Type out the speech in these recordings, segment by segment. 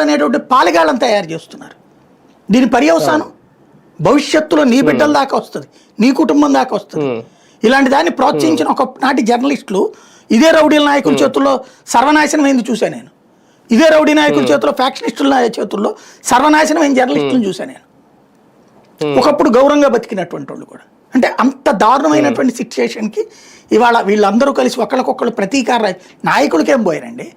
అనేటువంటి పాలిగాళ్ళని తయారు చేస్తున్నారు. దీని పర్యవసానం భవిష్యత్తులో నీ బిడ్డల దాకా వస్తుంది, నీ కుటుంబం దాకా వస్తుంది. ఇలాంటి దాన్ని ప్రోత్సహించిన ఒకనాటి జర్నలిస్టులు ఇదే రౌడీల నాయకుల చేతుల్లో సర్వనాశనం అయింది చూశాను నేను. ఇదే రౌడీ నాయకుల చేతుల్లో, ఫ్యాక్షనిస్టుల చేతుల్లో సర్వనాశనం అయిన జర్నలిస్టులను చూశాను నేను. ఒకప్పుడు గౌరవంగా బతికినటువంటి వాళ్ళు కూడా. అంటే అంత దారుణమైనటువంటి సిచ్యుయేషన్కి ఇవాళ వీళ్ళందరూ కలిసి ఒకళ్ళకొకళ్ళు ప్రతీకార నాయకులకేం పోయారండి.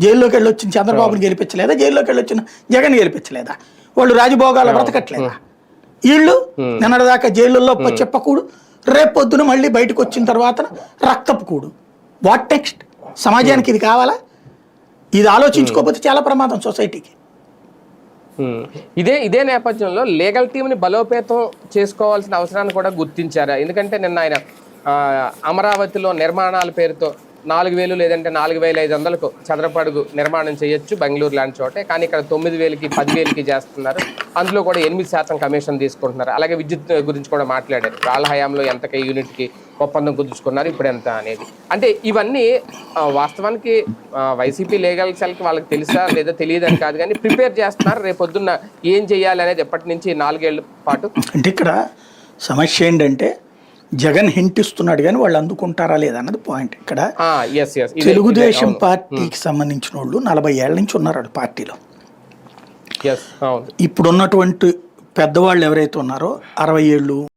జైల్లోకి వెళ్ళి వచ్చిన చంద్రబాబుని గెలిపించలేదా, జైల్లోకి వెళ్ళి వచ్చిన జగన్ గెలిపించలేదా, వాళ్ళు రాజభోగాలు బ్రతకట్లేదా? వీళ్ళు నిన్నటిదాకా జైలుల్లో చెప్పకూడు, రేపొద్దున మళ్ళీ బయటకు వచ్చిన తర్వాత రక్తపు కూడు. What next? సమాజానికి ఇది కావాలా? ఇది ఆలోచించుకోకపోతే చాలా ప్రమాదం సొసైటీకి. ఇదే నేపథ్యంలో లీగల్ టీంని బలోపేతం చేసుకోవాల్సిన అవసరాన్ని కూడా గుర్తించారా? ఎందుకంటే నిన్న ఆయన అమరావతిలో నిర్మాణాల పేరుతో 4,000 లేదంటే 4,500కు చదరపడుగు నిర్మాణం చేయొచ్చు బెంగళూరు లాంటి చోటే, కానీ ఇక్కడ 9,000కి 10,000కి చేస్తున్నారు. అందులో కూడా 8% కమిషన్ తీసుకుంటున్నారు. అలాగే విద్యుత్ గురించి కూడా మాట్లాడారు. వాళ్ళ హయాంలో ఎంతకి యూనిట్కి ఒప్పందం కుదుర్చుకున్నారు, ఇప్పుడు ఎంత అనేది. అంటే ఇవన్నీ వాస్తవానికి వైసీపీ లీగల్ సెల్కి వాళ్ళకి తెలుసా లేదా తెలియదని కాదు, కానీ ప్రిపేర్ చేస్తున్నారు. రేపొద్దున్న ఏం చేయాలి అనేది ఎప్పటి నుంచి 4 ఏళ్ల పాటు. అంటే ఇక్కడ సమస్య ఏంటంటే జగన్ హింట్ ఇస్తున్నాడు కానీ వాళ్ళు అందుకుంటారా లేదా అన్నది పాయింట్. ఇక్కడ తెలుగుదేశం పార్టీకి సంబంధించిన వాళ్ళు 40 ఏళ్ల నుంచి ఉన్నారు పార్టీలో. ఇప్పుడున్నటువంటి పెద్దవాళ్ళు ఎవరైతే ఉన్నారో 60 ఏళ్ళు